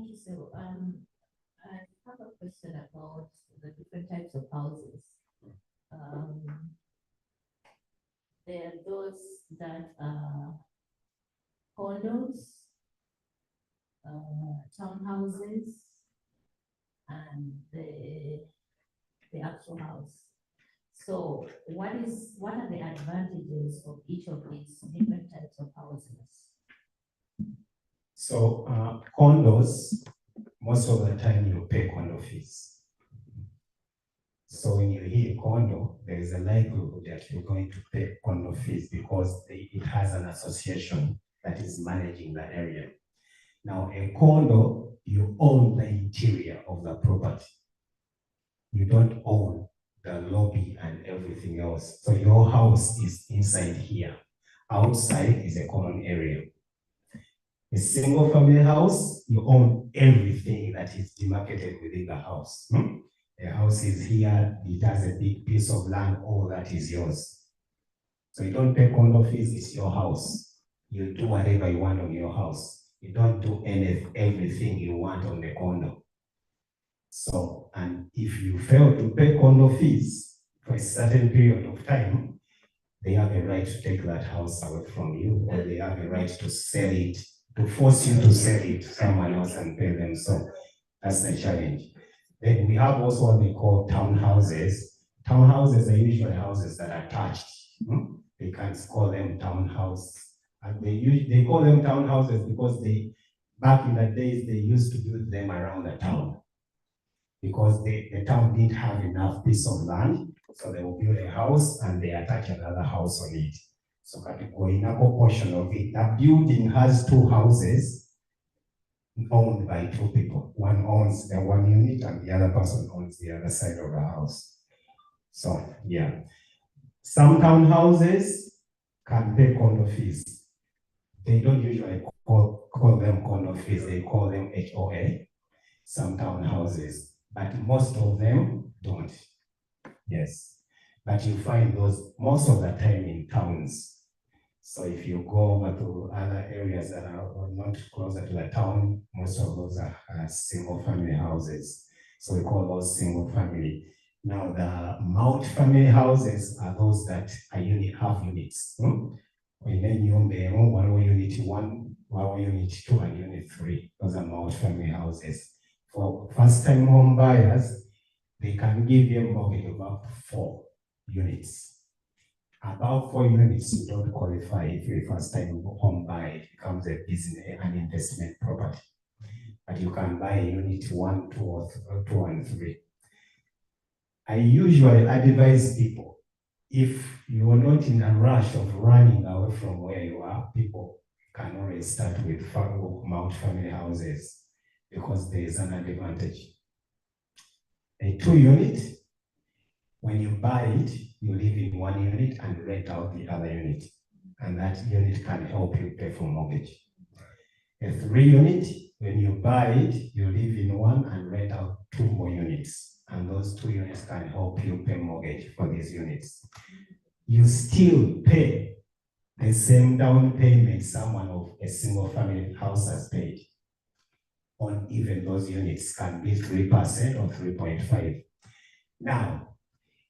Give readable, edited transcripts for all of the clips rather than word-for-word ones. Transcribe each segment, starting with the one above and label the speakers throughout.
Speaker 1: Thank you. So, I have a question about the different types of houses. There are those that are condos, townhouses, and the actual house. So what are the advantages of each of these different types of houses?
Speaker 2: So condos, most of the time you pay condo fees. So when you hear condo, there is a likelihood that you're going to pay condo fees because it has an association that is managing the area. Now a condo, you own the interior of the property. You don't own the lobby and everything else. So your house is inside here. Outside is a common area. A single family house, you own everything that is demarcated within the house. The house is here, it has a big piece of land, all that is yours. So you don't pay condo fees, it's your house. You do whatever you want on your house. You don't do everything you want on the condo. So, and if you fail to pay condo fees for a certain period of time, they have a right to take that house away from you, or they have a right to sell it, to force you to sell it to someone else and pay them. So that's the challenge. Then we have also what they call townhouses. Townhouses are usually houses that are attached. They can't call them townhouse. And they call them townhouses because back in the days, they used to build them around the town. Because the town didn't have enough piece of land, so they will build a house and they attach another house on it. So in a portion of it, the building has two houses owned by two people. One owns the one unit and the other person owns the other side of the house. So yeah, some townhouses can pay condo fees. They don't usually call them condo fees, they call them HOA, some townhouses. But most of them don't. Yes. But you find those most of the time in towns. So if you go over to other areas that are not closer to the town, most of those are single family houses. So we call those single family. Now the multi-family houses are those that are half units. And then you one unit 1, one unit 2, and unit 3. Those are multi-family houses. For first-time home buyers, they can give you a mortgage of up to 4 units. Above 4 units, you don't qualify if you're a first-time home buyer. It becomes a business, an investment property. But you can buy a unit 1, 2, and 3. I usually advise people, if you are not in a rush of running away from where you are, people can always start with multi-family houses, because there is an advantage. A 2-unit, when you buy it, you live in 1 unit and rent out the other unit. And that unit can help you pay for mortgage. A 3-unit, when you buy it, you live in 1 and rent out 2 more units. And those 2 units can help you pay mortgage for these units. You still pay the same down payment someone of a single family house has paid. On even those units can be 3% or 3.5. Now,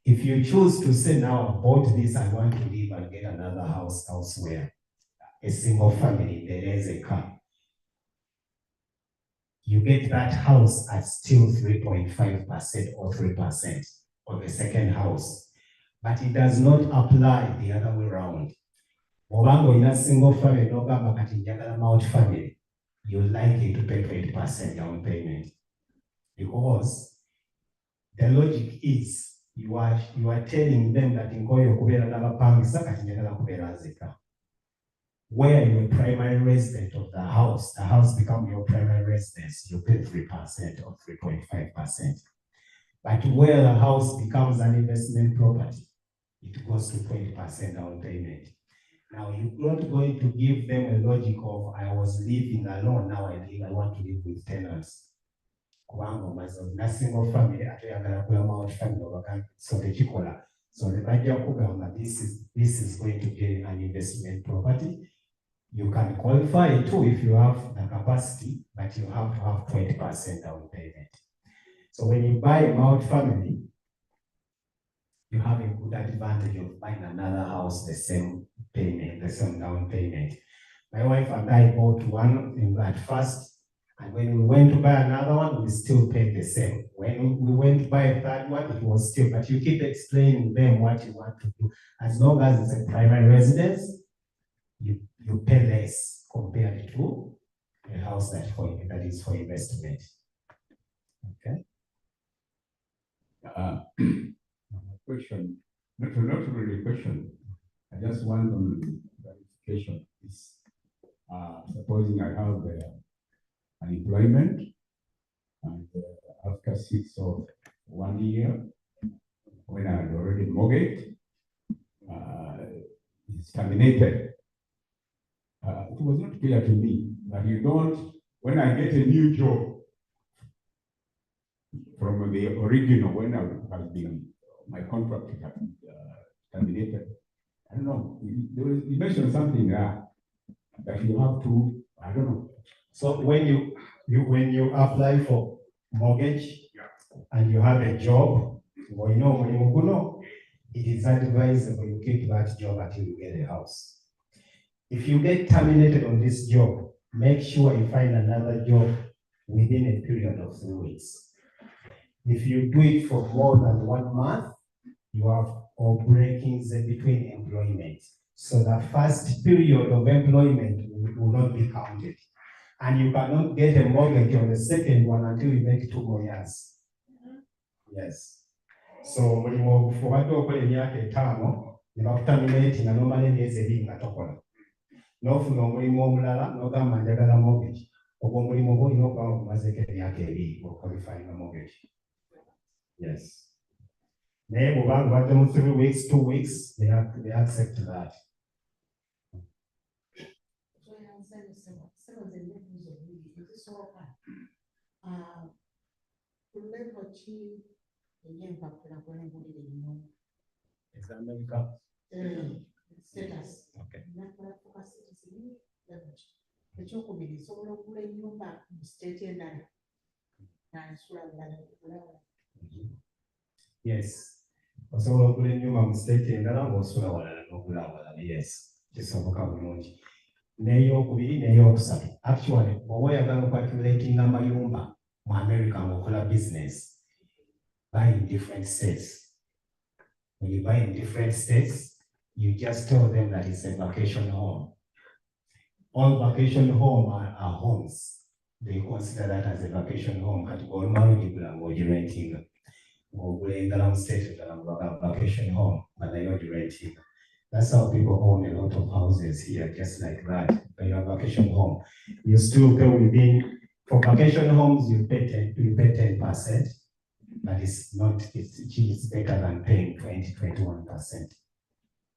Speaker 2: if you choose to say, now I bought this, I want to leave and get another house elsewhere, a single family, there is a car, you get that house at still 3.5% or 3% on the second house. But it does not apply the other way around. Obango in a single family, no multi-family, you're likely to pay 20% down payment, because the logic is you are telling them that in Koyo Kubera Navapangisa Katinjala Kubera Zeka. Where you're a primary resident of the house becomes your primary residence, you pay 3% or 3.5%. But where the house becomes an investment property, it goes to 20% down payment. Now, you're not going to give them a logic of, I was living alone, now I want to live with tenants. Na single family, so the Chikola. So the Baja Kugama, this is going to be an investment property. You can qualify too if you have the capacity, but you have to have 20% down payment. So when you buy a multi-family, you have a good advantage of buying another house, the same payment, the same down payment. My wife and I bought one at first, and when we went to buy another one, we still paid the same. When we went to buy a third one, it was still, but you keep explaining them what you want to do. As long as it's a primary residence, you pay less compared to a house that is for investment. Okay.
Speaker 3: Question, not really a question. I just want some clarification. Is supposing I have unemployment and after 6 or 1 year, when I had already mortgaged, it's terminated. It was not clear to me that you don't, when I get a new job from the original, when I have been, my contract has been terminated. I don't know, you mentioned something that you have to, I don't know.
Speaker 2: So when you apply for mortgage and you have a job, it is advisable you keep that job until you get a house. If you get terminated on this job, make sure you find another job within a period of 3 weeks. If you do it for more than 1 month, you have or breakings between employment. So the first period of employment will not be counted. And you cannot get a mortgage on the second one until you make 2 more years. Yes. So when you forward to open a term, you have terminating and normally there's a being at all. No for no mulala, no gamma mortgage. Or when you go, no problem, as a or qualifying a mortgage. Yes. They move on 3 weeks, 2 weeks, they accept that. Is America?
Speaker 1: Status.
Speaker 2: Okay. Yes. Osobola okugula ennyumba mu state endala ng'osula walala n'ogula walala. Yes. Kisoboka bulungi. N'eyokubiri n'eyokusatu. Actually, bw'oba oyagala okwaculating amayumba mu America ng'okola business, buy in different states. When you buy in different states, you just tell them that it's a vacation home. All vacation home are homes. They consider that as a vacation home. Kati bw'olumala renting. State vacation home, but they are renting. That's how people own a lot of houses here, just like that. When you have vacation home, you still pay within. For vacation homes, you pay 10%, but it's better than paying 20-21%.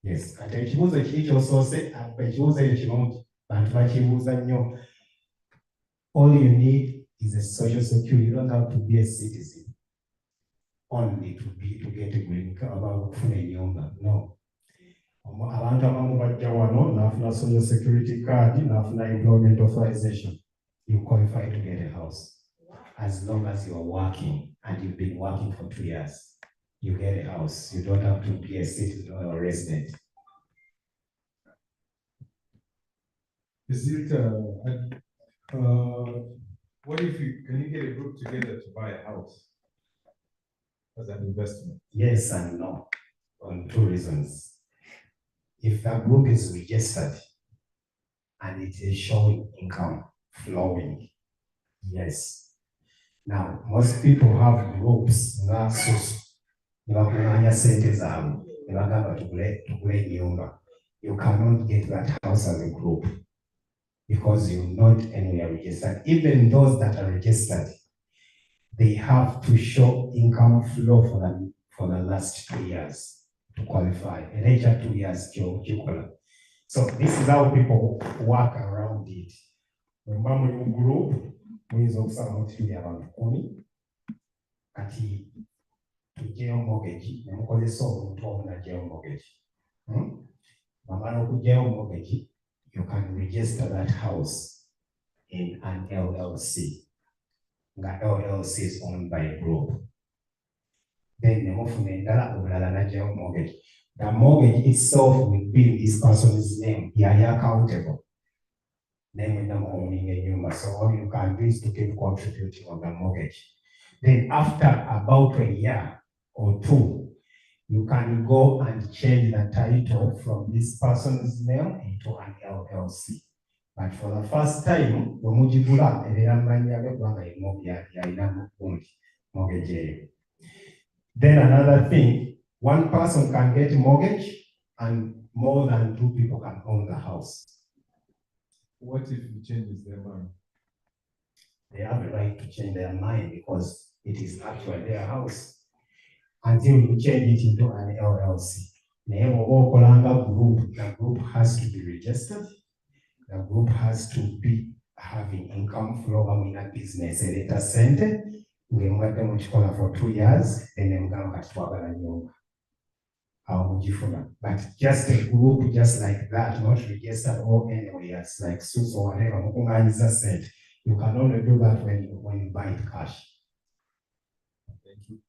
Speaker 2: Yes, at ekibuuzo ekiky'oso se ekibuuzo ekyo kirungi bantu bakibuuza nnyo. All you need is a social security. You don't have to be a citizen only to get a green card about kufuna ennyumba. No. Abantu abamu bajja wano n'afuna social security card n'afuna employment authorization. You qualify to get a house. As long as you are working and you've been working for 2 years, you get a house. You don't have to be a citizen or a resident.
Speaker 4: Is it, what if can you get a group together to buy a house as an investment?
Speaker 2: Yes and no, on 2 reasons. If that group is registered and it is showing income flowing, yes. Now, most people have groups, you cannot get that house as a group because you're not anywhere registered. Even those that are registered, they have to show income flow for the last 2 years to qualify. And later 2 years, so this is how people work around it. When you group, we also around 10 ati tujjeyo mortgage, nemukozesa omuntu omu najjeyo mortgage. Wamala okujjayo mortgage, you can register that house in an LLC. The LLC is owned by a group. Then the mortgage. The mortgage itself will be in this person's name. They are accountable. Then with them owning a new, so all you can do is to keep contributing on the mortgage. Then after about a year or two, you can go and change the title from this person's name into an LLC. But for the first time, then another thing, one person can get mortgage and more than two people can own the house.
Speaker 4: What if he changes their mind?
Speaker 2: They have a right to change their mind because it is actually their house until you change it into an LLC. The group has to be registered. The group has to be having income flow in a business. Data center, we work them for 2 years, and then but just a group just like that, not registered or anywhere else, like SUS or whatever, said, you can only do that when you buy it cash.
Speaker 4: Thank you.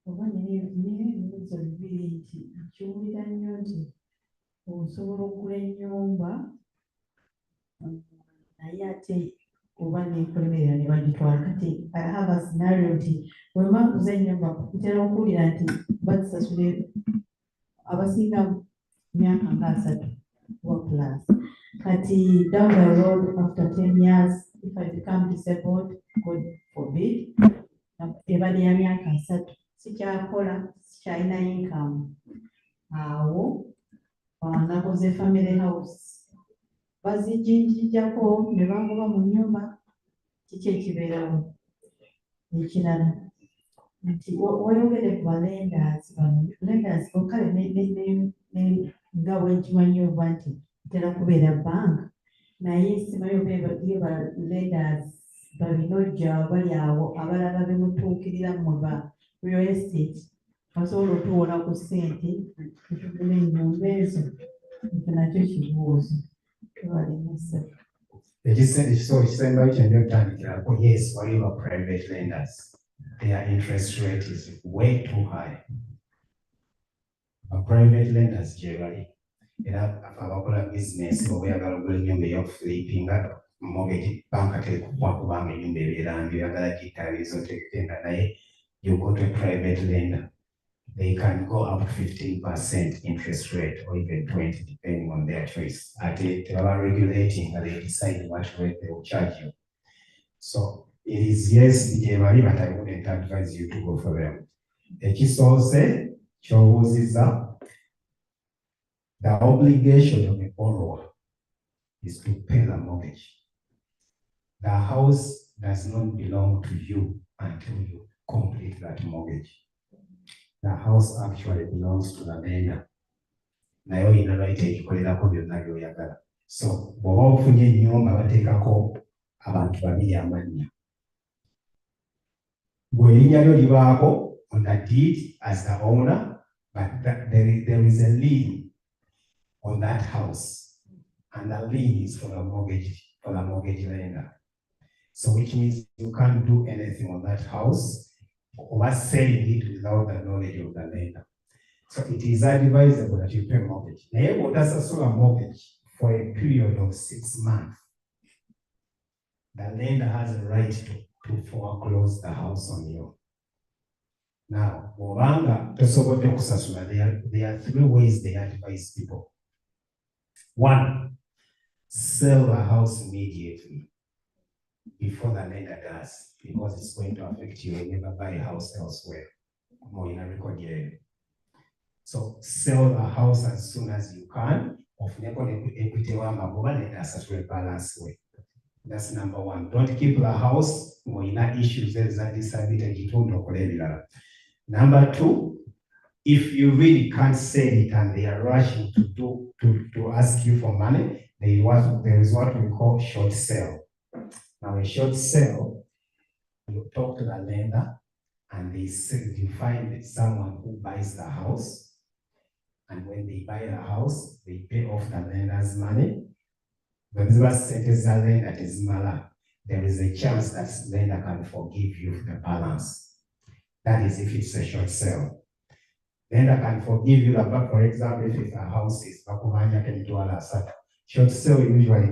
Speaker 5: Oba n'ebibuuzo bibiri nti nkiwulira nnyo nti osobola okugula ennyumba naye ate oba n'ekulemerera ne bagitwala. Kati I have a scenario nti bwe mba nguza ennyumba ntera okuwulira nti bazisasule abasinga myaka nga 3 oba plus. Kati down the road after 10 years if I become disabled, God forbid, ebadde ya myaka 3 sikyakola, sikyalina income, awo nakoze family house bazijinjijjako ne bangoba mu nnyumba. Kiki ekibeerawo? Ekirala nti wayogere ku balenders bano, lenders okale nga bwenkimanyi oba nti ntera kubeera bank naye simanyi oba lenders babinojja bali awo abalala bemutuukirira mu ba real estate basobola otuwola ku ssente etugula ennyumba ezo. Ekyo nakyo kibuuzo.
Speaker 2: Ekisembayo kyenjotandikirako, yes, waliwo private lenders. Their interest rate is way too high. Private lenders generally, abakola business oba oyagala okugula ennyumba ey'okuflipinga mortgage bank tekukwa kubanga ennyumba ebeera mbi oyagala gitalizo tekugenda naye. You go to a private lender, they can go up to 15% interest rate or even 20% depending on their choice. They are regulating and they decide what rate they will charge you. So it is yes, but I wouldn't advise you to go for them. Ekisose ky'obuuziza, the obligation of a borrower is to pay the mortgage. The house does not belong to you until you complete that mortgage. The house actually belongs to the lender. Naye oyina right ekikolerako byonna by'oyagala. So bw'oba ofunye ennyumba bateekako abantu babiri amannya. Bwe erinnya lyo libaako on the deed as the owner, but there is a lien on that house, and the lien is for the mortgage lender. So which means you can't do anything on that house or selling it without the knowledge of the lender. So it is advisable that you pay mortgage. Now, that's a mortgage for a period of 6 months. The lender has a right to foreclose the house on you. Now, there are 3 ways they advise people. 1, sell the house immediately before the lender does, because it's going to affect you. You never buy a house elsewhere. More in a record year. So sell the house as soon as you can. That's number 1. Don't keep the house more in issues. There is a disability. Number 2, if you really can't sell it and they are rushing to ask you for money, there is what we call short sale. Now, a short sale, you talk to the lender and you find someone who buys buys the house. And when they buy the house, they pay off the lender's money. When there is a chance that lender can forgive you the balance. That is if it's a short sale. Lender can forgive you, but for example, if it's a house is short sale usually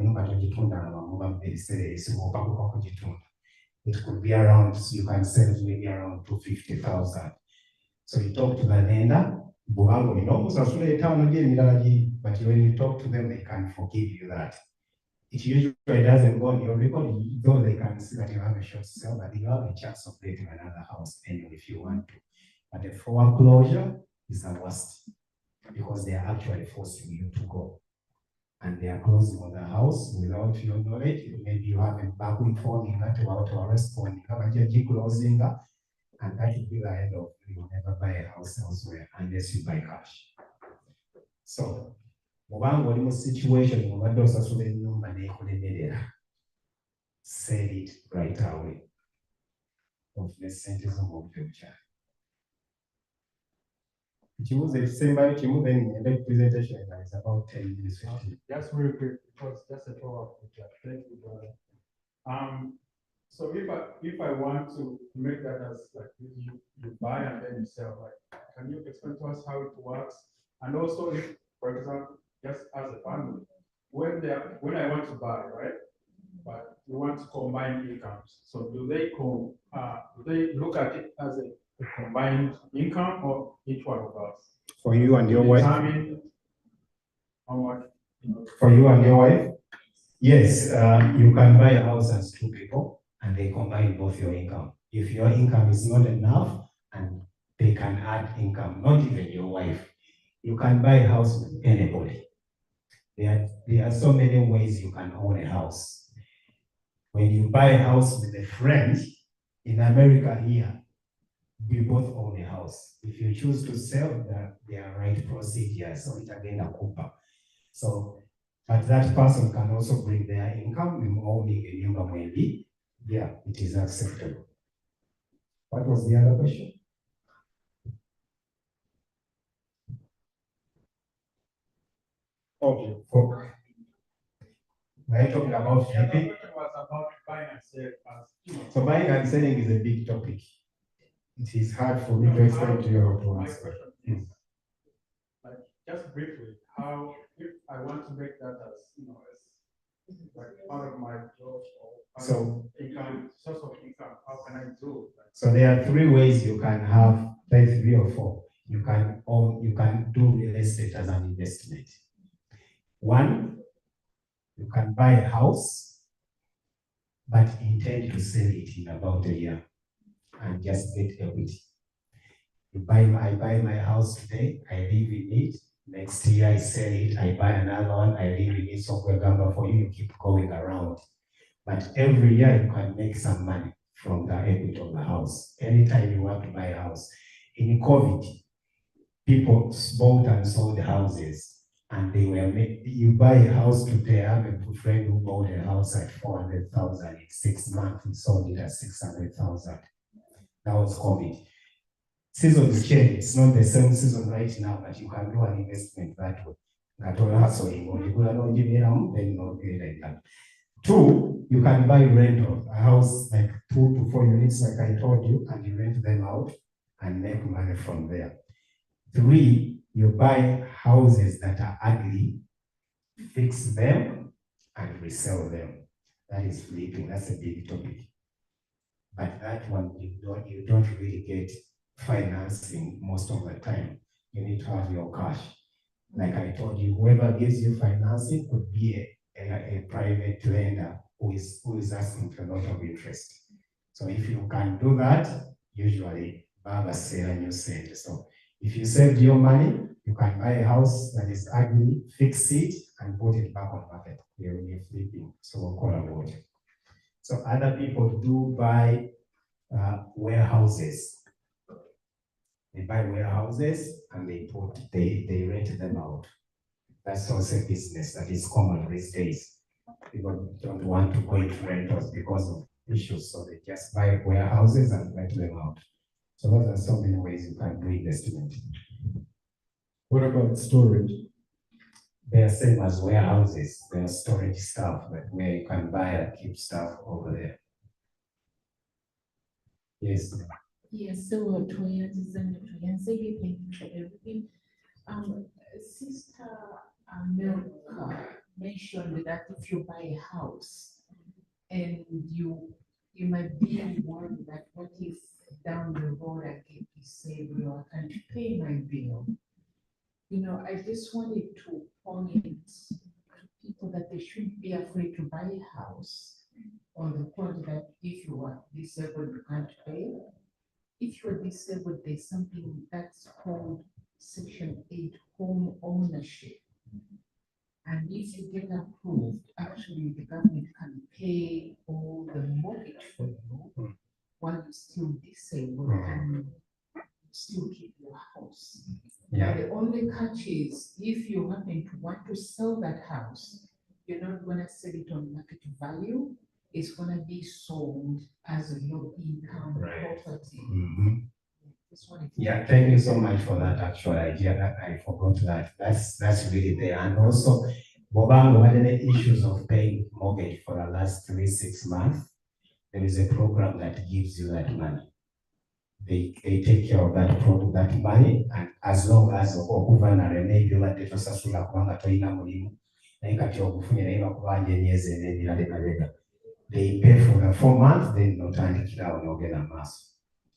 Speaker 2: it could be around, so you can sell it maybe around 250,000. So you talk to the lender, but when you talk to them, they can forgive you that. It usually doesn't go on your record, though they can see that you have a short sale, but you have a chance of getting another house anyway if you want to. But the foreclosure is the worst because they are actually forcing you to go. And they are closing on the house without your knowledge. Maybe you have a back informing that about to arrest for and closing that, and that will be the end of you will never buy a house elsewhere unless you buy cash. So Mubango situation sell it right away. Of the sentence of the child. Then the presentation is about 10 minutes. 15.
Speaker 6: Just real quick, because that's a follow-up. Thank you, brother. So if I want to make that as like you buy and then you sell, like, can you explain to us how it works? And also, if, for example, just as a family, when I want to buy, right? But we want to combine incomes. So do they look at it as a combined income or each one of us?
Speaker 2: For you and your wife?
Speaker 6: Determine how much,
Speaker 2: For you and your wife? Yes, you can buy a house as two people and they combine both your income. If your income is not enough and they can add income, not even your wife, you can buy a house with anybody. There are so many ways you can own a house. When you buy a house with a friend, in America here, we both own a house. If you choose to sell, there are right procedures, so it's again a Cooper. So, but that person can also bring their income, owning a number maybe. Yeah, it is acceptable. What was the other question? Okay, we're talking about flipping.
Speaker 6: was about buying and selling.
Speaker 2: So buying and selling is a big topic. It is hard for me to explain to you how to
Speaker 6: My
Speaker 2: answer.
Speaker 6: question is, like, just briefly, how, if I want to make that as, as like part of my job or income, source of income, how can I do it?
Speaker 2: So there are three ways you can have, like 3 or 4. You can do real estate as an investment. One, you can buy a house, but intend to sell it in about a year and just get equity. I buy my house today, I live in it. Next year I sell it, I buy another one, I live in it. So for you, you keep going around. But every year you can make some money from the equity of the house. Anytime you want to buy a house. In COVID, people bought and sold houses. And they were you buy a house today. I have a friend who bought a house at 400,000 in 6 months. He sold it at 600,000. That was COVID. Seasons change. It's not the same season right now, but you can do an investment that way. Two, you can buy rental, a house like 2 to 4 units, like I told you, and you rent them out and make money from there. 3, you buy houses that are ugly, fix them, and resell them. That is flipping. That's a big topic. But that one, you don't really get financing most of the time. You need to have your cash. Like I told you, whoever gives you financing could be a private lender who is asking for a lot of interest. So if you can do that, usually Baba sell and you sell. So if you saved your money, you can buy a house that is ugly, fix it, and put it back on market. You're flipping. So we'll call about it. So other people do buy warehouses. They buy warehouses and they rent them out. That's also a business that is common these days. People don't want to go into rentals because of issues, so they just buy warehouses and rent them out. So those are so many ways you can do investment.
Speaker 4: What about storage?
Speaker 2: They are same as warehouses. They are storage stuff, but where you can buy and keep stuff over there. Yes.
Speaker 7: Yes, so Thank you for everything. Sister America mentioned that if you buy a house and you might be worried that what if down the road I get disabled or I can't pay my bill. You know, I just wanted to point to people that they shouldn't be afraid to buy a house on the point that if you are disabled, you can't pay. If you're disabled, there's something that's called Section 8 home ownership. And if you get approved, actually the government can pay all the mortgage for you while you're still disabled and still keep your house.
Speaker 2: Yeah.
Speaker 7: The only catch is if you happen to want to sell that house, you're not gonna sell it on market value. It's gonna be sold as a low income
Speaker 2: Right.
Speaker 7: property. Just wanted to-
Speaker 2: Yeah, thank you so much for that actual idea. That I forgot that. That's really there. And also, Bobango had any issues of paying mortgage for the last 6 months. There is a program that gives you that money. They take care of that money, and as long as okuvana maybe obadde tosasula kubanga tolina mulimu naye kati okufunye naye bakubanja emyezi n'ebirala emabega. They pay for the 4 months, then notandikirawo n'ogenda maaso.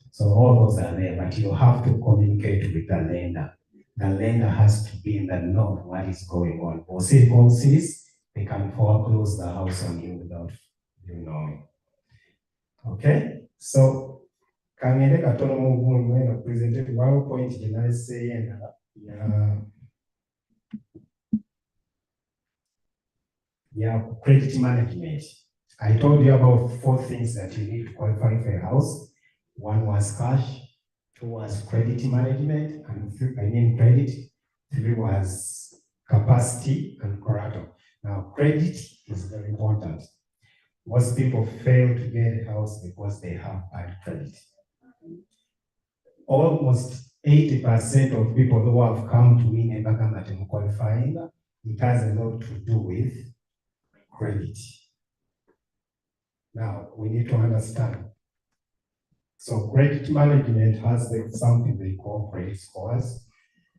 Speaker 2: So all those are there, but you have to communicate with the lender. The lender has to be in the know of what is going on. Or say policies, they can foreclose the house on you without you knowing. Okay, so kangende katono mu mweno presented one point generally saying credit management. I told you about 4 things that you need to qualify for a house. 1 was cash, 2 was credit management, and credit. 3 was capacity and collateral. Now, credit is very important. Most people fail to get a house because they have bad credit. Almost 80% of people who have come to me and Bagamatim qualifying, it has a lot to do with credit. Now, we need to understand. So credit management has something they call credit scores.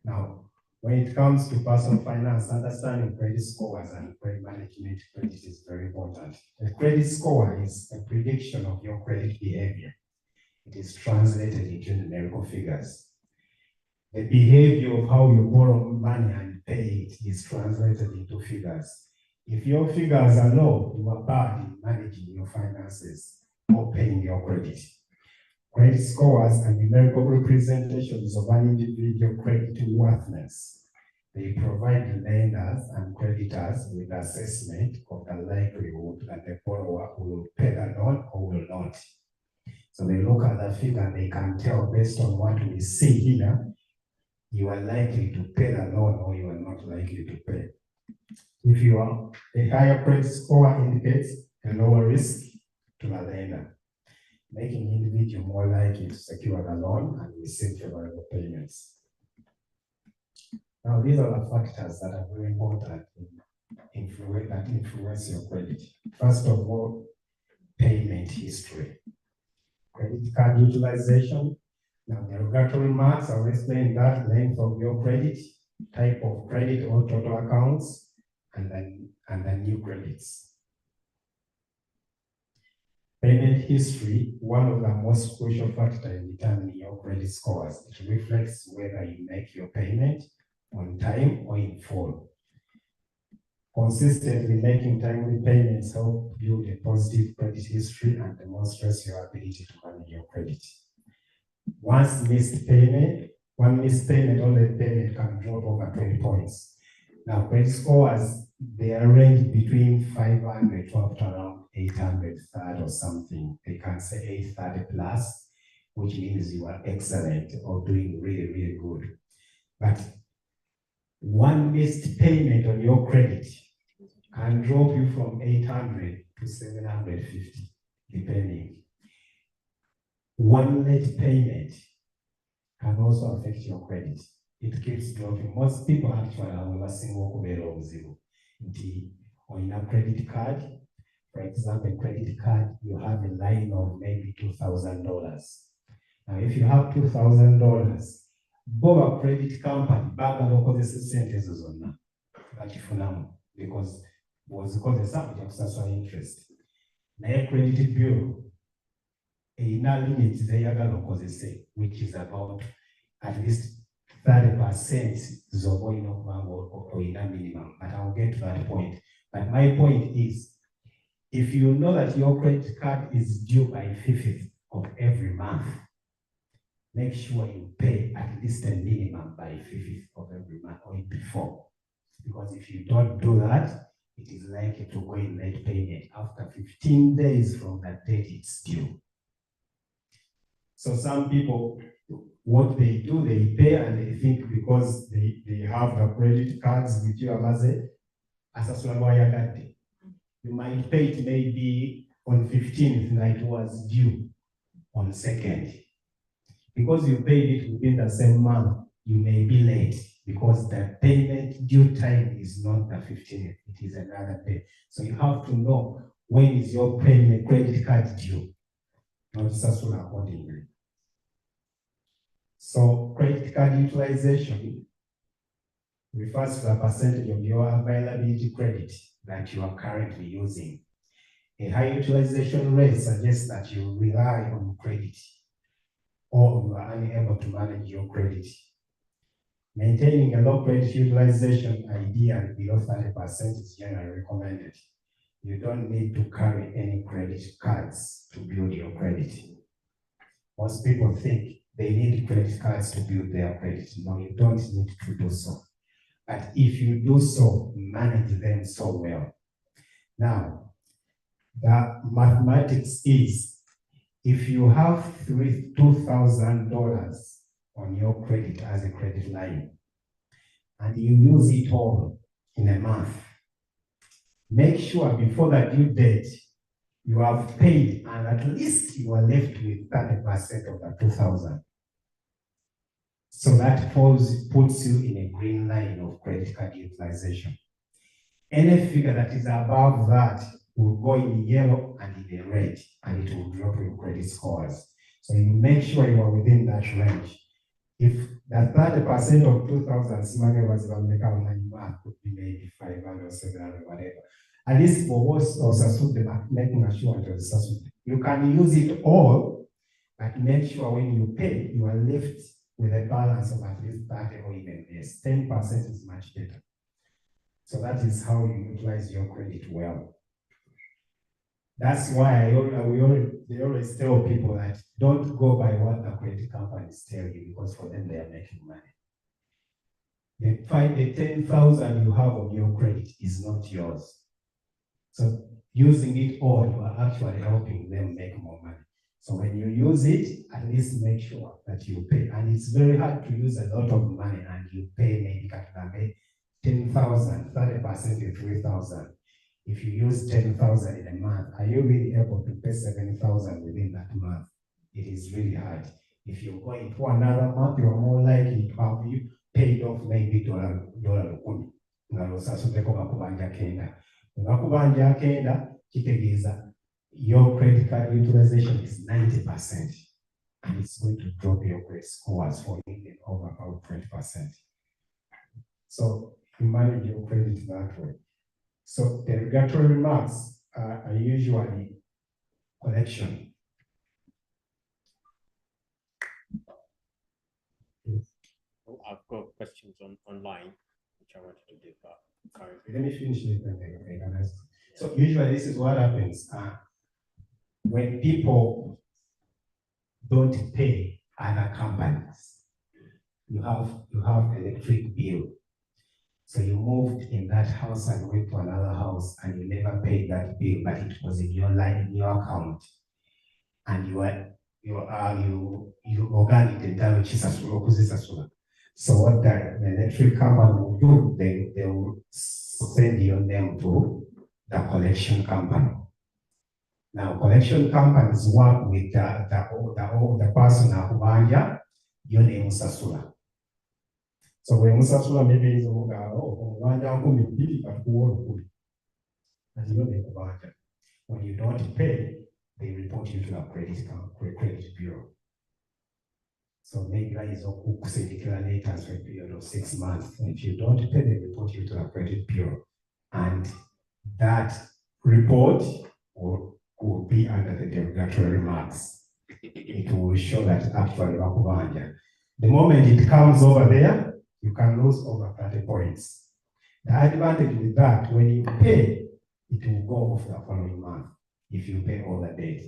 Speaker 2: Now, when it comes to personal finance, understanding credit scores and credit management, credit is very important. A credit score is a prediction of your credit behavior. It is translated into numerical figures. The behavior of how you borrow money and pay it is translated into figures. If your figures are low, you are bad in managing your finances or paying your credit. Credit scores are numerical representations of an individual credit worthiness. They provide lenders and creditors with assessment of the likelihood that the borrower will pay the loan or will not. So they look at the figure, they can tell based on what we see here, you are likely to pay the loan or you are not likely to pay. If you are a higher credit score indicates a lower risk to the lender, making the individual more likely to secure the loan and receive favorable payments. Now, these are the factors that are very important that influence your credit. First of all, payment history. Credit card utilization. Now, the regulatory marks, I'll explain that, length of your credit, type of credit or total accounts, and then new credits. Payment history, one of the most crucial factors in determining your credit scores. It reflects whether you make your payment on time or in full. Consistently making timely payments help build a positive credit history and demonstrates your ability to manage your credit. One missed payment on the payment can drop over 20 points. Now, credit scores, they are ranged between 500 to up to around 800 or something. They can say 830 plus, which means you are excellent or doing really, really good. But one missed payment on your credit can drop you from 800 to 750, depending. One late payment can also affect your credit. It keeps dropping. Most people actually are single kubeera obuzibu. Nti oyina credit card, for example, a credit card, you have a line of maybe $2,000. Now, if you have $2,000, Boba credit company, baagala okozesa sente ezo zonna bakifunamu because bw'ozikozesa ojja kusasula interest. Naye credit bureau erina limit z'eyagala okozese, which is about at least 30% z'oba olina okuba ng'olina minimum, but I'll get to that point. But my point is, if you know that your credit card is due by 5th of every month, make sure you pay at least a minimum by 5th of every month or before. Because if you don't do that, it is likely to go in late payment. After 15 days from that date, it's due. So some people, what they do, they pay and they think because they have the credit cards with you, you might pay it maybe on 15th and it was due on 2nd. Because you paid it within the same month, you may be late because the payment due time is not the 15th, it is another day. So you have to know when is your payment credit card due, not sasula accordingly. So credit card utilization refers to the percentage of your availability credit that you are currently using. A high utilization rate suggests that you rely on credit or you are unable to manage your credit. Maintaining a low credit utilization, ideally below 30%, is generally recommended. You don't need to carry any credit cards to build your credit. Most people think they need credit cards to build their credit. No, you don't need to do so. But if you do so, manage them so well. Now, the mathematics is, if you have $2,000 on your credit as a credit line, and you use it all in a month, make sure before the due date, you have paid and at least you are left with 30% of the 2,000. So that puts you in a green line of credit card utilization. Any figure that is above that will go in yellow and in the red, and it will drop your credit scores. So you make sure you are within that range. If that 30% of 2,000 somebody was going to make our money back, could be maybe 500 or 700, whatever. At least for what's also making sure you can use it all, but make sure when you pay, you are left with a balance of at least 30 or even less. 10% is much better. So that is how you utilize your credit well. That's why they always tell people that don't go by what the credit companies tell you, because for them they are making money. The 10,000 you have on your credit is not yours. So using it all, you are actually helping them make more money. So when you use it, at least make sure that you pay. And it's very hard to use a lot of money and you pay maybe 10,000, 30% is 3,000. If you use 10,000 in a month, are you really able to pay 7,000 within that month? It is really hard. If you go into another month, you are more likely to have you paid off maybe $10. Your credit card utilization is 90%, and it's going to drop your credit scores for even over about 20%. So you manage your credit that way. So the regulatory remarks are usually collection.
Speaker 8: I've got questions online, which I wanted to do, but currently.
Speaker 2: Let me finish it and so usually this is what happens when people don't pay other companies. You have electric bill. So you moved in that house and went to another house and you never paid that bill, but it was in your line, in your account. And you organic and so what the electric company will do, they will send your name to the collection company. Now, collection companies work with the person who yo nemusasula. So when musasula maybe is omubanja 12 katukuwa olukumi. And you know they kubanja. When you don't pay, they report you to a credit bureau. So maybe that is say declare letters for a period of 6 months. And if you don't pay, they report you to a credit bureau. And that report will be under the derogatory remarks. It will show that actually wakubanja. The moment it comes over there, you can lose over 30 points. The advantage with that, when you pay, it will go off the following month if you pay all the debt.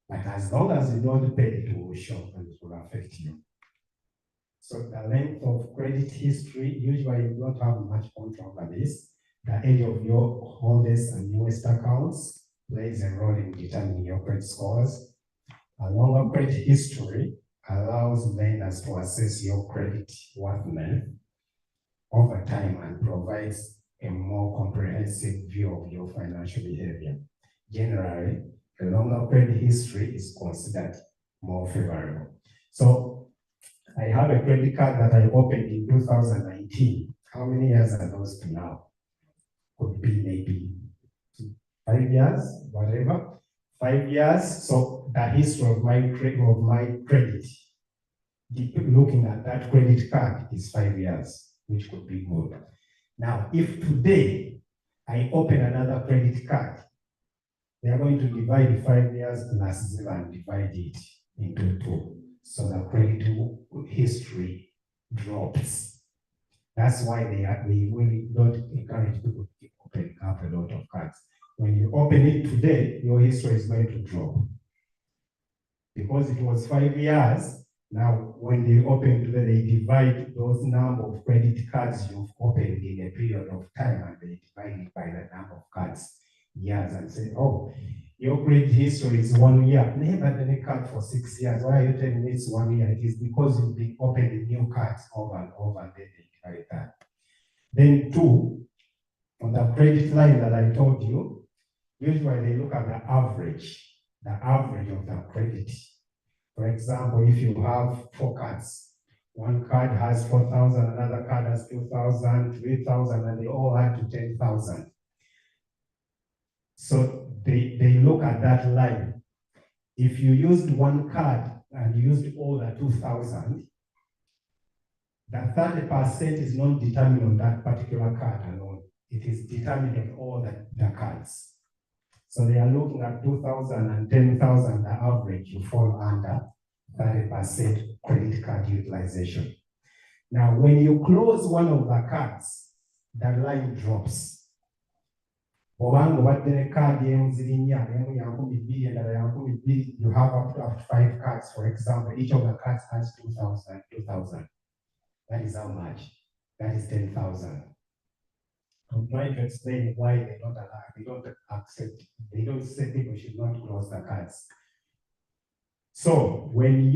Speaker 2: But as long as you don't pay, it will show and it will affect you. So the length of credit history, usually you don't have much control over this. The age of your holders and newest accounts plays a role in determining your credit scores. A longer credit history allows lenders to assess your credit worthiness over time and provides a more comprehensive view of your financial behavior. Generally, a longer credit history is considered more favorable. So I have a credit card that I opened in 2019. How many years are those to now? Could be maybe 5 years, whatever. 5 years. So the history of my credit, looking at that credit card is 5 years, which could be good. Now, if today I open another credit card, they are going to divide 5 years plus 0 and divide it into 2. So the credit history drops. That's why we really don't encourage people to keep opening up a lot of cards. When you open it today, your history is going to drop. Because it was 5 years, now when they open today, they divide those number of credit cards you've opened in a period of time and they divide it by the number of cards, years, and say, oh, your credit history is 1 year. Never done a card for 6 years. Why are you telling me it's 1 year? It is because you've been opening new cards over and over and then they divide that. Then 2, on the credit line that I told you, usually they look at the average of the credit. For example, if you have 4 cards, one card has 4,000, another card has 2,000, 3,000, and they all add to 10,000. So they look at that line. If you used one card and used all the 2,000, the 30% is not determined on that particular card alone. It is determined on all the cards. So they are looking at 2,000 and 10,000, the average, you fall under 30% credit card utilization. Now, when you close one of the cards, the line drops. You have up to 5 cards, for example, each of the cards has 2,000. That is how much? That is 10,000. I'm trying to explain why they don't allow, they don't accept, they don't say people should not close the cards. So when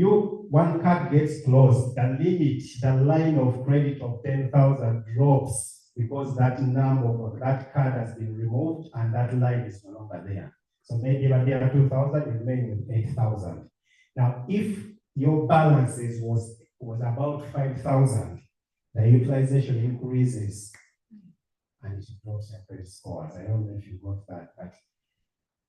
Speaker 2: one card gets closed, the limit, the line of credit of 10,000 drops because that number of that card has been removed and that line is no longer there. So maybe when there are 2,000, you remain with 8,000. Now, if your balances was about 5,000, the utilization increases and it drops your credit scores. I don't know if you got that, but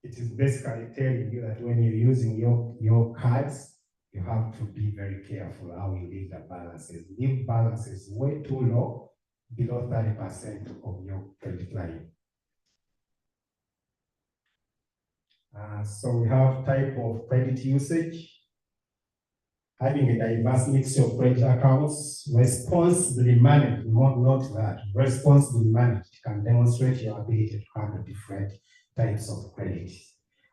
Speaker 2: it is basically telling you that when you're using your cards, you have to be very careful how you leave the balances. Leave balances way too low, below 30% of your credit line. So we have type of credit usage. Having a diverse mix of credit accounts, responsibly managed, not that, responsibly managed can demonstrate your ability to handle different types of credit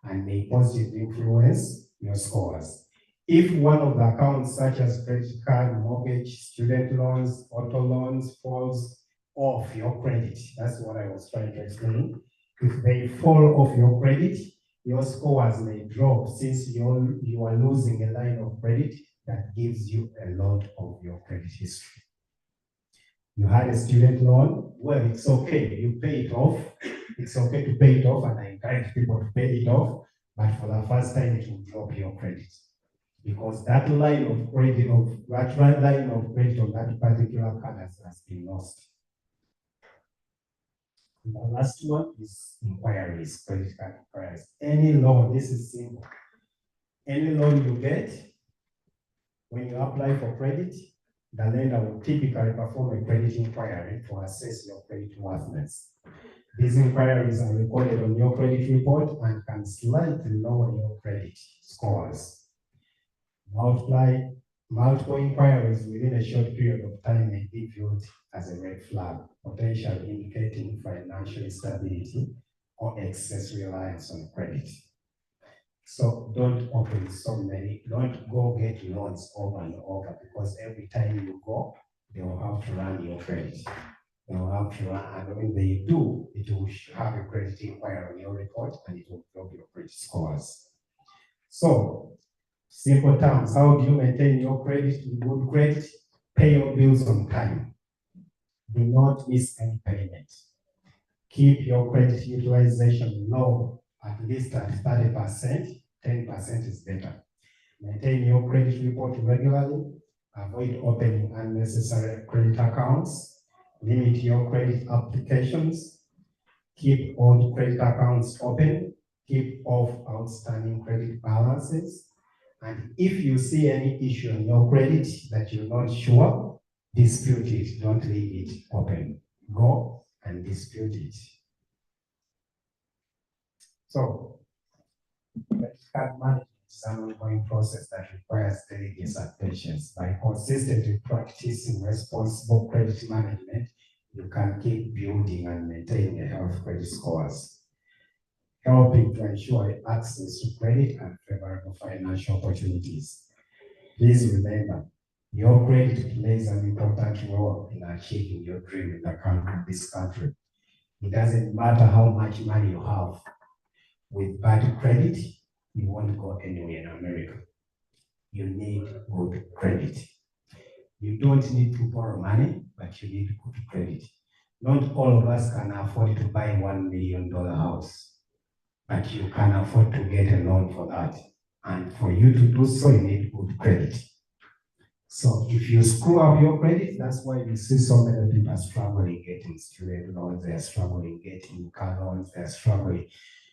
Speaker 2: and may positively influence your scores. If one of the accounts, such as credit card, mortgage, student loans, auto loans, falls off your credit, that's what I was trying to explain. If they fall off your credit, your scores may drop since you are losing a line of credit that gives you a lot of your credit history. You had a student loan, well, it's okay, you pay it off. It's okay to pay it off, and I encourage people to pay it off, but for the first time, it will drop your credit. because that line of credit of that particular card has been lost. The last one is inquiries, credit card inquiries. Any loan, this is simple. Any loan you get, when you apply for credit, the lender will typically perform a credit inquiry to assess your credit worthiness. These inquiries are recorded on your credit report and can slightly lower your credit scores. Multiple inquiries within a short period of time may be viewed as a red flag, potentially indicating financial instability or excess reliance on credit. So don't go get loans over and over, because every time you go, they will have to run your credit. They will have to run, and when they do, it will have a credit inquiry on your report and it will drop your credit scores. So, simple terms, how do you maintain your credit in good credit? Pay your bills on time. Do not miss any payment. Keep your credit utilization low, at least at 30%, 10% is better. Maintain your credit report regularly. Avoid opening unnecessary credit accounts. Limit your credit applications. Keep all credit accounts open. Keep off outstanding credit balances. And if you see any issue in your credit that you're not sure, dispute it. Don't leave it open. Go and dispute it. So, credit card management is an ongoing process that requires diligence and patience. By consistently practicing responsible credit management, you can keep building and maintaining a healthy credit scores, helping to ensure access to credit and favorable financial opportunities. Please remember, your credit plays an important role in achieving your dream in this country. It doesn't matter how much money you have. With bad credit, you won't go anywhere in America. You need good credit. You don't need to borrow money, but you need good credit. Not all of us can afford to buy $1 million house, but you can afford to get a loan for that. And for you to do so, you need good credit. So if you screw up your credit, that's why you see so many people struggling getting student loans, they're struggling getting car loans, they're struggling.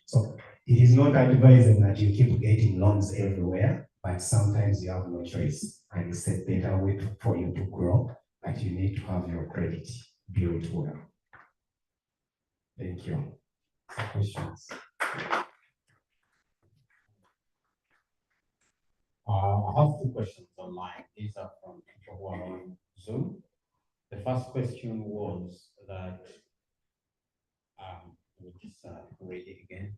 Speaker 2: So it is not advisable that you keep getting loans everywhere, but sometimes you have no choice. And it's a better way for you to grow, but you need to have your credit built well. Thank you. Questions?
Speaker 8: I have two questions online. These are from people who are on Zoom. The first question was that, let me just read it again.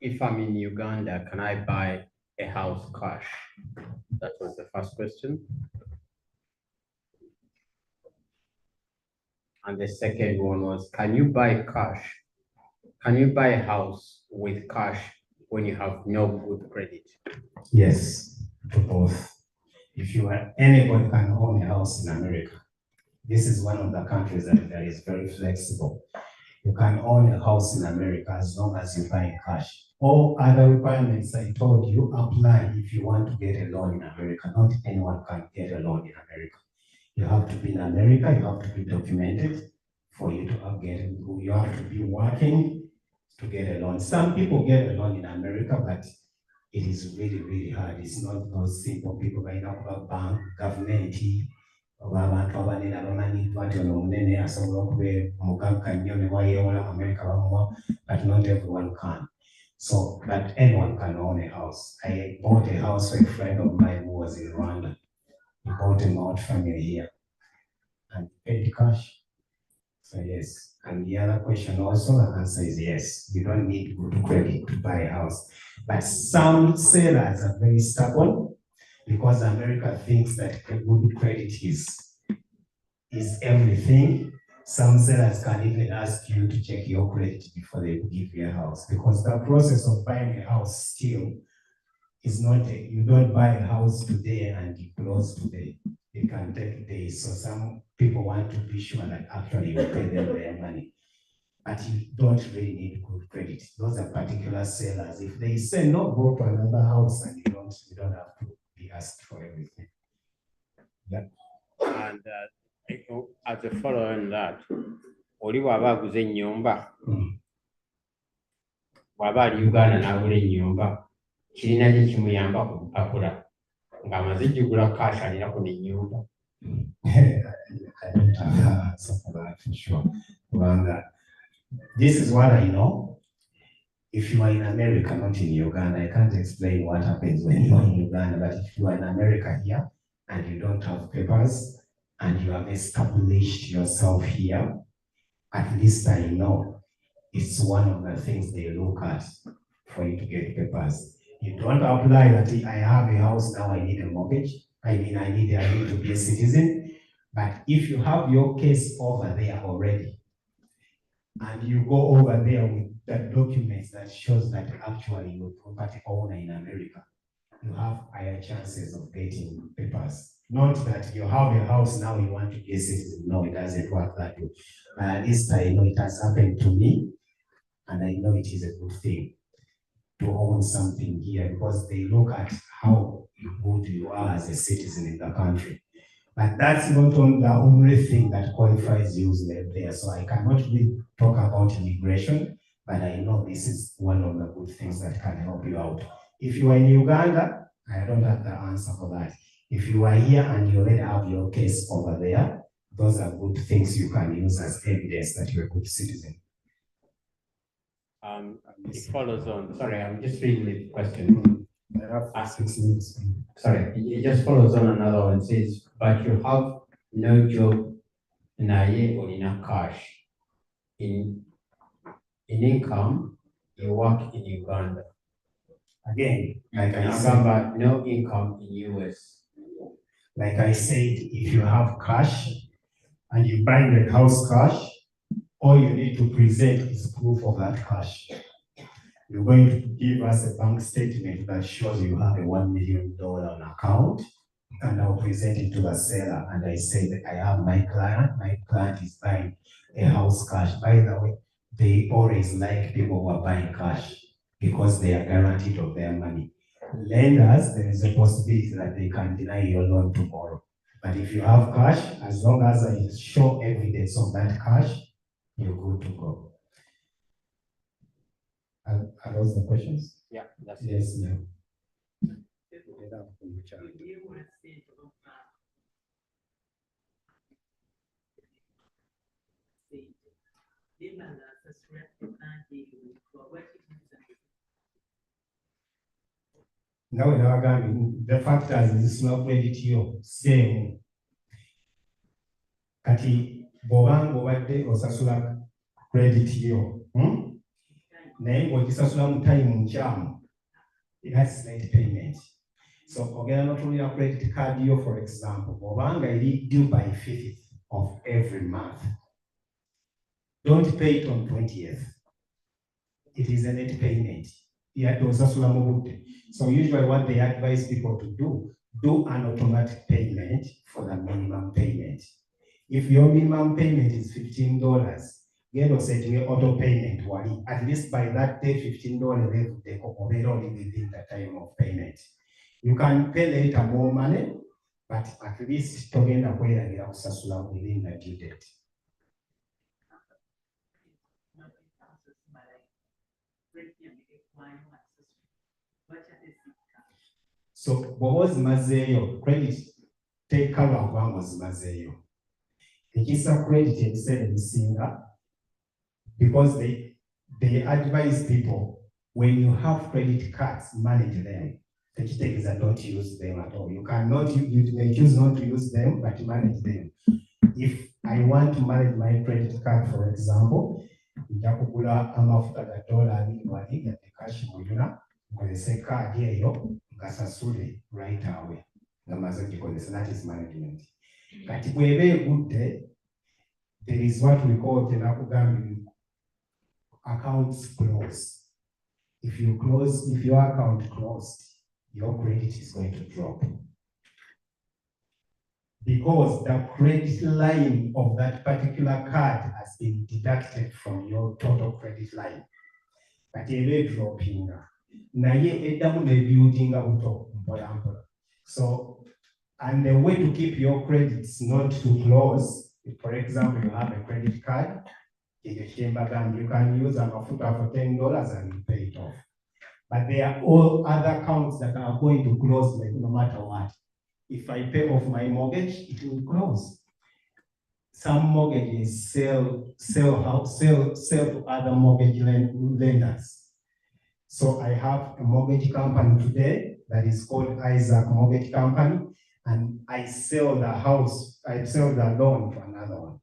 Speaker 8: If I'm in Uganda, can I buy a house cash? That was the first question. And the second one was, can you buy cash? Can you buy a house with cash when you have no good credit?
Speaker 2: Yes, to both. If you are, anybody can own a house in America. This is one of the countries that is very flexible. You can own a house in America as long as you buy cash. All other requirements I told you apply if you want to get a loan in America. Not anyone can get a loan in America. You have to be in America, you have to be documented for you to you have to be working to get a loan. Some people get a loan in America, but it is really, really hard. It's not those simple people right now about bank, government, abantu abanene abamanyiddwa nti ono omunene asobola okubeera omugagga nnyo ne wayeewola America bamuwa, but not everyone can. So, but anyone can own a house. I bought a house for a friend of mine who was in Rwanda. He bought a multi-family here and paid cash. So yes, and the other question also, the answer is yes. You don't need good credit to buy a house. But some sellers are very stubborn because America thinks that good credit is everything. Some sellers can even ask you to check your credit before they give you a house, because the process of buying a house still is not, you don't buy a house today and you close today. It can take days. So some people want to be sure that actually you pay them their money. but you don't really need good credit. Those are particular sellers. If they say no, go to another house and you don't have to be asked for everything.
Speaker 8: And as a follow on that, oli bw'aba aguze ennyumba, bw'aba ali Uganda n'agula ennyumba, kirina kye kimuyamba ku mpapula ng'amaze gigula cash alina ku n'ennyumba.
Speaker 2: I don't have an answer for that for sure. But this is what I know. If you are in America, not in Uganda, I can't explain what happens when you are in Uganda, but if you are in America here and you don't have papers and you have established yourself here, at least I know it's one of the things they look at for you to get papers. You don't apply that I have a house now, I need a mortgage. I need to be a citizen. But if you have your case over there already, and you go over there with the documents that shows that actually you're a property owner in America, you have higher chances of getting papers. Not that you have a house now, you want to be a citizen. No, it doesn't work that way. At least I know it has happened to me, and I know it is a good thing to own something here because they look at how good you are as a citizen in the country. But that's not the only thing that qualifies you there. So I cannot really talk about immigration, but I know this is one of the good things that can help you out. If you are in Uganda, I don't have the answer for that. If you are here and you already have your case over there, those are good things you can use as evidence that you're a good citizen.
Speaker 8: It follows on. Sorry, I'm just reading the question.
Speaker 2: I have 6 minutes.
Speaker 8: Sorry, it just follows on another one. It says, but you have no job naye olina cash. In income, you work in Uganda.
Speaker 2: Again, like I said,
Speaker 8: Number, no income in US.
Speaker 2: like I said, if you have cash and you buy the house cash, all you need to present is proof of that cash. You're going to give us a bank statement that shows you have a $1 million on account, and I'll present it to the seller. And I say that I have my client is buying a house cash. By the way, they always like people who are buying cash because they are guaranteed of their money. Lenders, there is a possibility that they can deny your loan tomorrow. But if you have cash, as long as I show evidence of that cash, you're good to go. Are those the questions?
Speaker 8: Yeah, that's
Speaker 2: Yes, yeah. Now, the factors is not credit yo same. Kati bobanga obadde osasula credit yo. Naye ng'ogisasula mu time nkyamu, that's late payment. So ogenda n'otulira credit card yo, for example, obanga eri due by 5th of every month, don't pay it on 20th. It is a net payment. Osasula mu budde. So usually what they advise people to do an automatic payment for the minimum payment. If your minimum payment is $15, get or set your auto payment wali. At least by that day, $15 they only within the time of payment. You can pay later more money, but at least togenda kweragira kusasula within the due date. So bw'oba ozimazeeyo credit tekka lwakubanga ozimazeeyo. Ekisa credit ebiseera ebisinga, because they advise people when you have credit cards, manage them. Tekitegeeza don't use them at all. You may choose not to use them, but manage them. If I want to manage my credit card, for example, nja kugula amafuta ga $20 ya cash muyuna, nkozese card eyo ngasasule right away. Ngamaze gikozesa, that is management. Kati bw'eba egudde, there is what we call accounts close. If your account closed, your credit is going to drop. because the credit line of that particular card has been deducted from your total credit line. But a dropping. Na ye edamu nebuilding buto mpola mpola. So, and the way to keep your credits not to close, if, for example, you have a credit card, you can use a mafuta for $10 and you pay it off. But there are all other accounts that are going to close like no matter what. If I pay off my mortgage, it will close. Some mortgages sell to other mortgage lenders. So I have a mortgage company today that is called Isaac Mortgage Company, and I sell the house, I sell the loan to another one.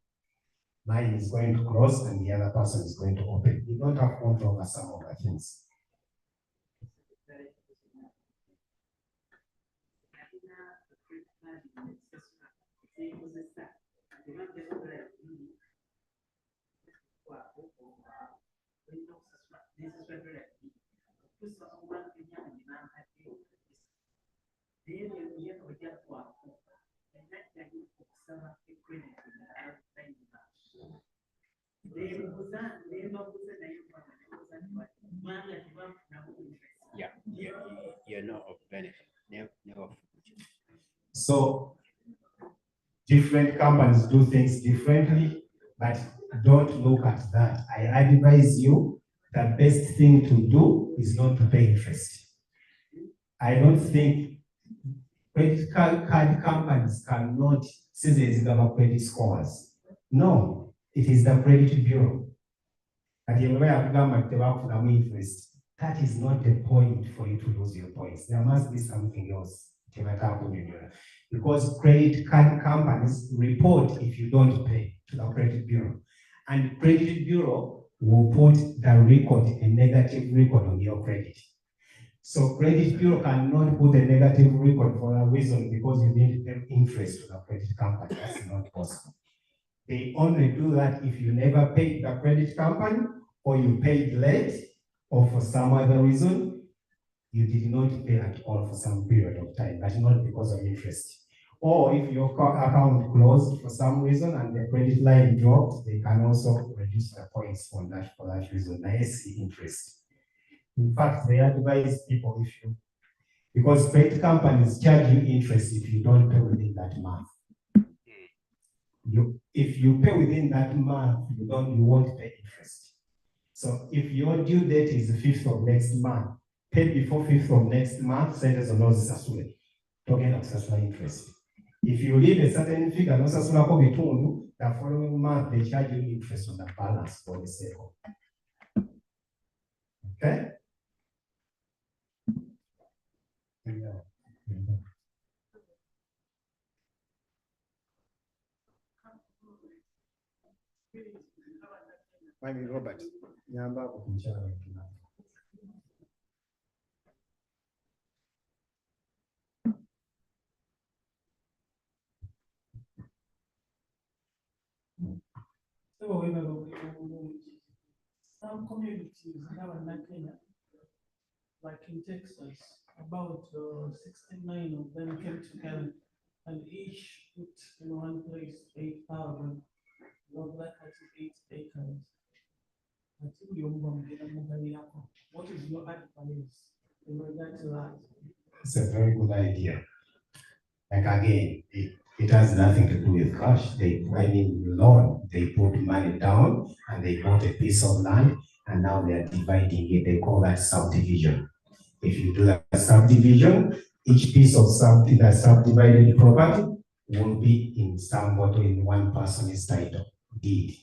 Speaker 2: Mine is going to close and the other person is going to open. You don't have control over some of the things.
Speaker 8: Yeah, you're not of benefit. Never.
Speaker 2: So different companies do things differently, but don't look at that. I advise you the best thing to do is not to pay interest. I don't think credit card companies cannot say there's credit scores. No, it is the credit bureau. At the government, interest. That is not the point for you to lose your points. There must be something else. Because credit card companies report if you don't pay to the credit bureau. And credit bureau will put the record, a negative record on your credit. So credit bureau cannot put a negative record for a reason because you need interest to the credit company. That's not possible. They only do that if you never paid the credit company or you paid late or for some other reason, you did not pay at all for some period of time, but not because of interest. Or if your account closed for some reason and the credit line dropped, they can also reduce the points on that for that reason. I see interest. In fact, they advise people because credit companies charge you interest if you don't pay within that month. If you pay within that month, you won't pay interest. So if your due date is the 5th of next month, pay before 5th of next month, sentence on sasule. Talking of sasula interest. If you leave a certain figure, no sasula ko bitundu, the following month they charge you interest on the balance for the sale. Okay? Yeah. Mwami Robert, nyamba kukumchana mkina.
Speaker 6: So some communities have in Kenya, like in Texas, about 69 of them came together and each put in one place 8,000. Not like 8 acres. What is your advice in regard to that?
Speaker 2: It's a very good idea. Like again, it has nothing to do with cash. Loan, they put money down and they bought a piece of land and now they are dividing it. They call that subdivision. If you do that subdivision, each piece of that subdivided property will be in somebody in one person's title deed.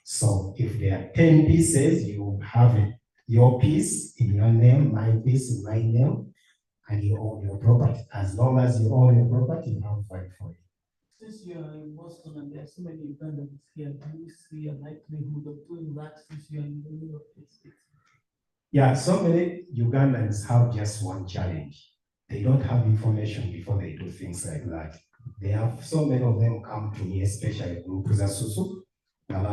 Speaker 2: So if there are 10 pieces, you have your piece in your name, my piece in my name, and you own your property. As long as you own your property, you have fight for it.
Speaker 6: Since you are in Boston and there are so many Ugandans here, do you see a likelihood of doing that since you are in the middle of this?
Speaker 2: Yeah, so many Ugandans have just one challenge. They don't have information before they do things like that. They have so many of them come to me, especially group Susu, and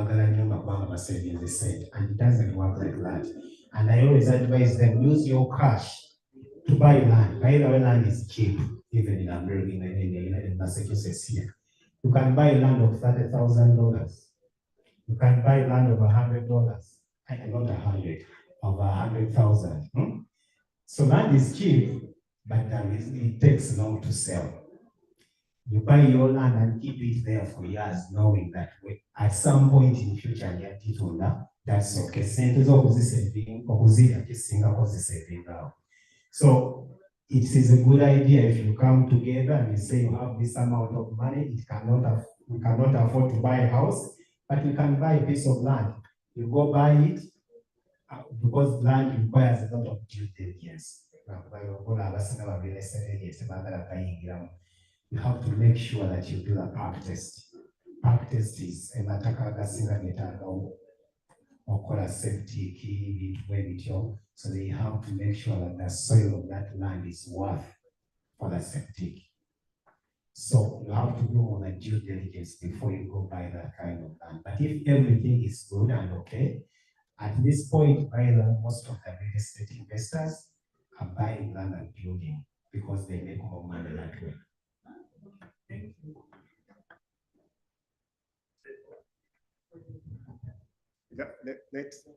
Speaker 2: it doesn't work like that. And I always advise them, use your cash to buy land. By the way, land is cheap, even in America, in Massachusetts here. You can buy land of $30,000. You can buy land of $100. Not 100, of 100,000. So land is cheap, but it takes long to sell. You buy your land and keep it there for years, knowing that at some point in future, that's okay. So it is a good idea if you come together and you say you have this amount of money, we cannot afford to buy a house, but we can buy a piece of land. You go buy it, because land requires a lot of due diligence. You have to make sure that you do a park test. Park test is a septic, so they have to make sure that the soil of that land is worth for the septic. So you have to do all the due diligence before you go buy that kind of land. But if everything is good and okay, at this point, most of the real estate investors are buying land and building because they make more money that way. Thank you.
Speaker 9: Next.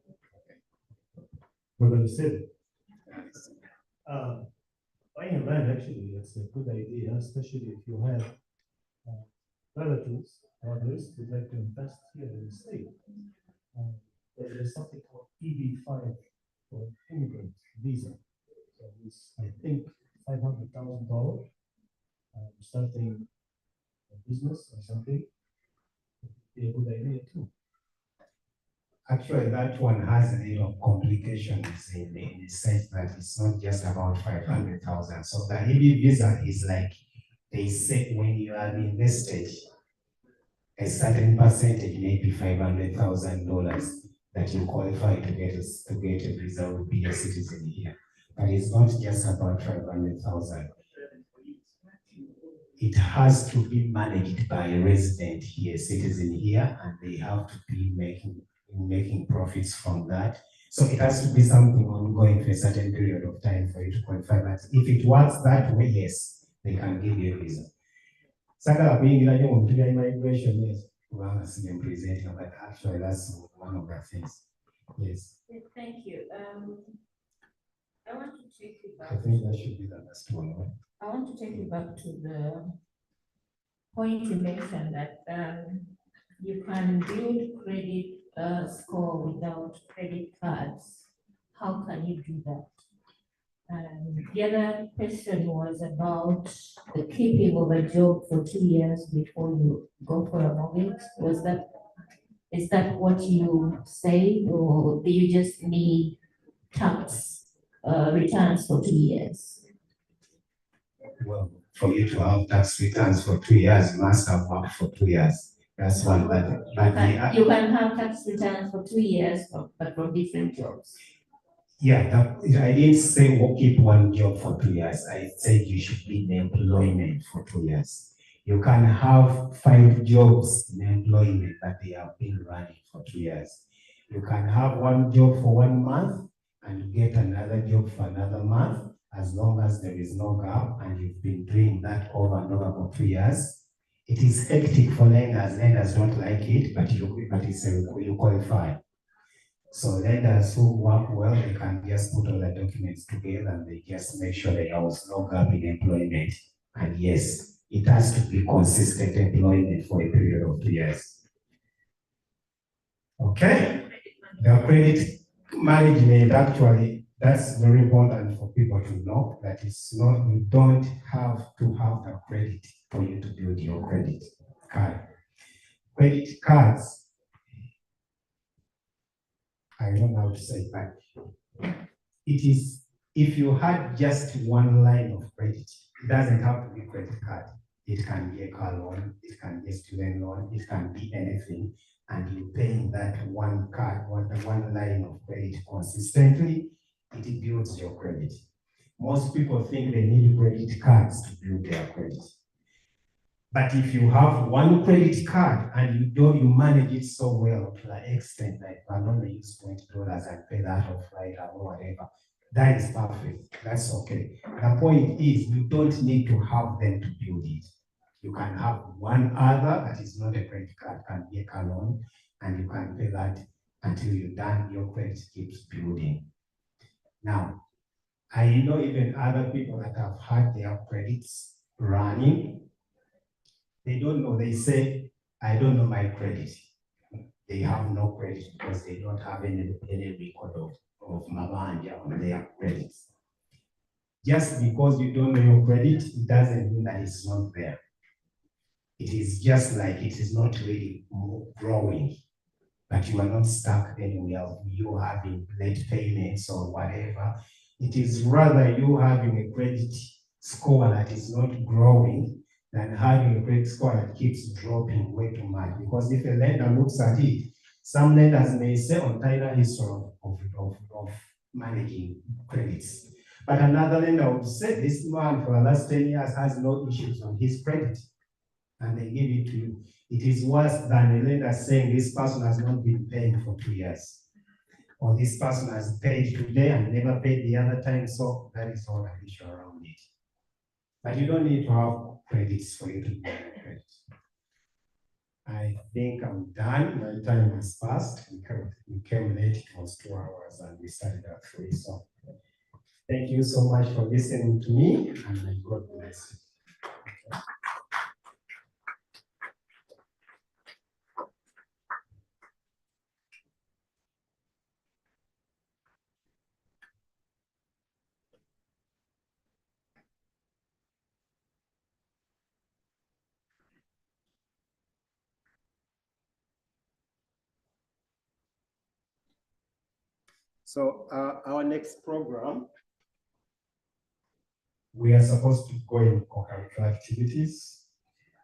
Speaker 10: We're going to say it. Buying land, actually, it's a good idea, especially if you have relatives or others who'd like to invest here in the state. There's something called EB-5 for immigrant visa. So it's, I think, $500,000. Starting a business or something would be a good idea too.
Speaker 2: Actually, that one has a little complications in the sense that it's not just about 500,000. So the EB visa is like they say when you have invested a certain percentage, maybe $500,000 that you qualify to get a visa to be a citizen here. But it's not just about 500,000. It has to be managed by a resident here, a citizen here, and they have to be making profits from that. So it has to be something ongoing for a certain period of time for you to qualify. But if it works that way, yes, they can give you a visa. Saka being like immigration, yes, presenting, but actually that's one of the things. Yes.
Speaker 1: Thank you. I want to take you back.
Speaker 2: I think that should be the last one. Right?
Speaker 1: I want to take you back to the point you mentioned that you can build credit score without credit cards. How can you do that? The other question was about the keeping of a job for 2 years before you go for a mortgage. Is that what you say, or do you just need tax returns for 2 years?
Speaker 2: Well, for you to have tax returns for 2 years, you must have worked for 2 years. That's one. But
Speaker 1: you can have tax returns for 2 years, but from different jobs.
Speaker 2: Yeah, I didn't say we'll keep one job for 2 years. I said you should be in employment for 2 years. You can have 5 jobs in employment, but they have been running for 2 years. You can have one job for 1 month and get another job for another month, as long as there is no gap and you've been doing that over and over for 2 years. It is hectic for lenders. Lenders don't like it, but you qualify. So lenders who work well, they can just put all the documents together and they just make sure there was no gap in employment. And yes, it has to be consistent employment for a period of 2 years. Okay? The credit management, actually, that's very important for people to know that it's not, you don't have to have the credit for you to build your credit card. Credit cards, I don't know how to say, but it is, if you had just one line of credit, it doesn't have to be credit card. It can be a car loan, it can be a student loan, it can be anything, and you're paying that one card, one line of credit consistently, it builds your credit. Most people think they need credit cards to build their credit. But if you have one credit card and you manage it so well to the extent that you can only use $20 and pay that off later or whatever, that is perfect. That's okay. The point is you don't need to have them to build it. You can have one other that is not a credit card, can be a car loan, and you can pay that until you're done, your credit keeps building. Now, I know even other people that have had their credits running, they don't know, they say, I don't know my credit. They have no credit because they don't have any record of Mabanja on their credits. Just because you don't know your credit, it doesn't mean that it's not there. It is just like it is not really growing, but you are not stuck anywhere. You having late payments or whatever. It is rather you having a credit score that is not growing than having a credit score that keeps dropping way too much. Because if a lender looks at it, some lenders may say on title history of managing credits. But another lender would say this man for the last 10 years has no issues on his credit. And they give it to you. It is worse than a lender saying this person has not been paying for 2 years. Or this person has paid today and never paid the other time. So that is all an issue around it. But you don't need to have credits for you to be on credit. I think I'm done. My time has passed. We came late. It was 2 hours and we started at 3. So thank you so much for listening to me and may God bless you.
Speaker 9: So our next program,
Speaker 2: we are supposed to go in co-curricular activities,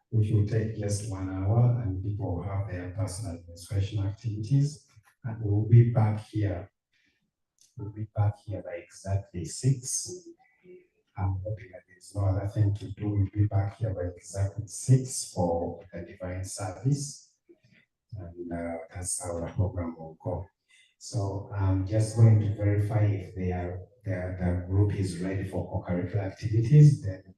Speaker 2: which will take just 1 hour, and people will have their personal administration activities. And we'll be back here. We'll be back here by exactly 6. I'm hoping that there's no other thing to do. We'll be back here by exactly 6 for the divine service. And that's how the program will go. So I'm just going to verify if the group is ready for co-curricular activities. Then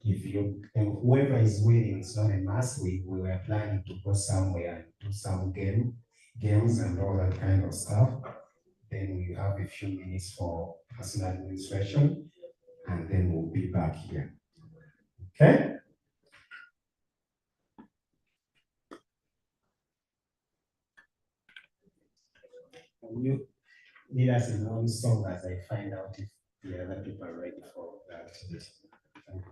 Speaker 2: if you, and whoever is willing, it's not a must, we were planning to go somewhere and do some games and all that kind of stuff. Then we have a few minutes for personal administration, and then we'll be back here. Okay? Can you lead us in one song as I find out if the other people are ready for the activity? Thank you.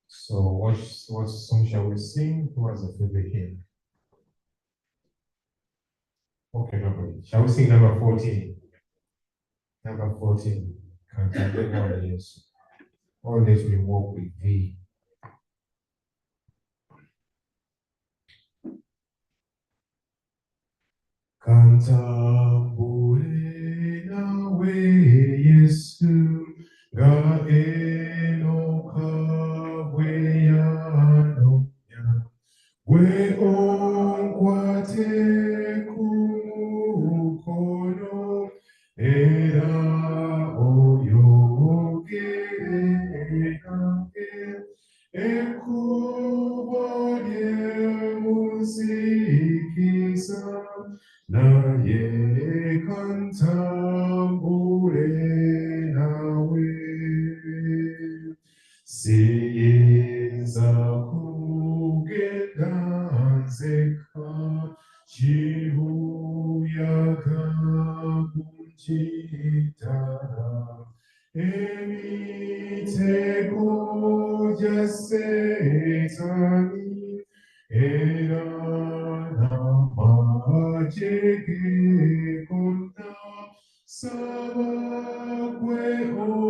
Speaker 4: So what song shall we sing? Who has a favorite hymn? Okay, nobody. Shall we sing number 14? Number 14. Can't yes. Always we walk with thee. Kantambule nawe Yesu ga enoka weyano ya we onkwate kumukono era oyogerake ekubonye muzikiza naye kantambule nawe siyinza kugenda nzeka kibuyaga kunjitara emitego gya Setani era n'amagye ge gonna